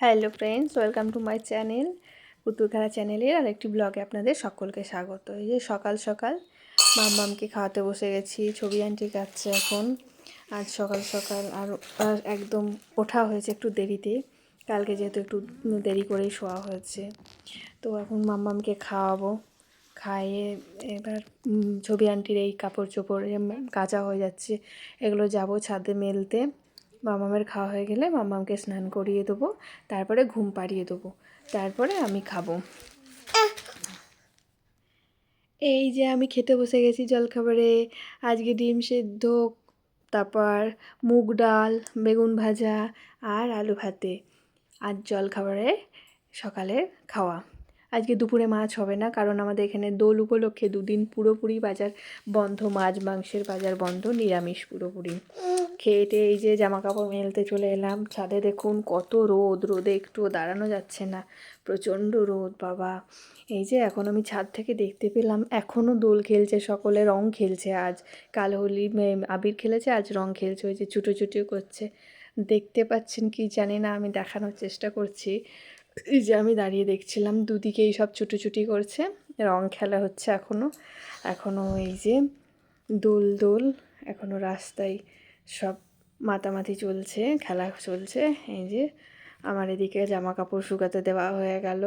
Hello friends, welcome to my channel পুতুল খেলা চ্যানেলের আরেকটি ব্লগে আপনাদের সকলকে স্বাগত। এই যে সকাল সকাল মাম্মামকে খাওয়াতে বসে গেছি। ছবি আন্টি কাটছে এখন। আজ সকাল সকাল আর একদম ওঠা হয়েছে একটু দেরিতে, কালকে যেহেতু একটু দেরি করেই শোয়া হয়েছে। তো এখন মাম্মামকে খাওয়াবো। খাইয়ে এবার ছবি আন্টির এই কাপড় চোপড় কাচা হয়ে যাচ্ছে, এগুলো যাব ছাদে মেলতে। মামামের খাওয়া হয়ে গেলে মামামকে স্নান করিয়ে দেবো, তারপরে ঘুম পাড়িয়ে দেবো, তারপরে আমি খাবো। এই যে আমি খেতে বসে গেছি জলখাবারে। আজকে ডিম সেদ্ধ, তারপর মুগ ডাল, বেগুন ভাজা আর আলু ভাতে। আজ জলখাবারে সকালের খাওয়া। আজকে দুপুরে মাছ হবে না, কারণ আমাদের এখানে দোল উপলক্ষে দুদিন পুরোপুরি বাজার বন্ধ, মাছ মাংসের বাজার বন্ধ, নিরামিষ পুরোপুরি। খেয়ে এই যে জামা কাপড় মেলতে চলে এলাম ছাদে। দেখুন কত রোদ, রোদে একটুও দাঁড়ানো যাচ্ছে না, প্রচণ্ড রোদ বাবা। এই যে এখন আমি ছাদ থেকে দেখতে পেলাম এখনও দোল খেলছে, সকলে রং খেলছে। আজ কাল হোলি আবির খেলেছে, আজ রং খেলছে। ওই যে ছুটোছুটি করছে, দেখতে পাচ্ছেন কি জানি না, আমি দেখানোর চেষ্টা করছি। এই যে আমি দাঁড়িয়ে দেখছিলাম, দুদিকেই সব ছুটোছুটি করছে, রং খেলা হচ্ছে এখনও এই যে দোল দোল এখনও রাস্তায় সব মাতামাতি চলছে, খেলা চলছে। এই যে আমার এদিকে জামা কাপড় শুকাতে দেওয়া হয়ে গেল।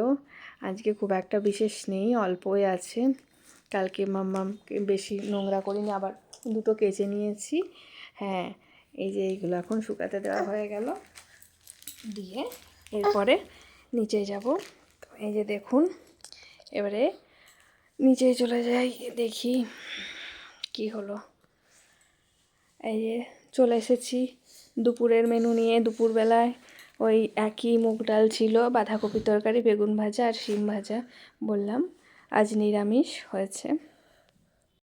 আজকে খুব একটা বিশেষ নেই, অল্পই আছে। কালকে মাম্মামকে বেশি নোংরা করিনি, আবার দুটো কেচে নিয়েছি। হ্যাঁ, এই যে এইগুলো এখন শুকাতে দেওয়া হয়ে গেল, দিয়ে এরপরে নিচে যাব। এই যে দেখুন, এবারে নিচে চলে যাই, দেখি কি হলো। এই যে চলে এসেছি দুপুরের মেনু নিয়ে। দুপুরবেলায় ওই একই মুগ ডাল ছিল, বাঁধাকপি তরকারি, বেগুন ভাজা আর শিম ভাজা। বললাম আজ নিরামিষ হয়েছে।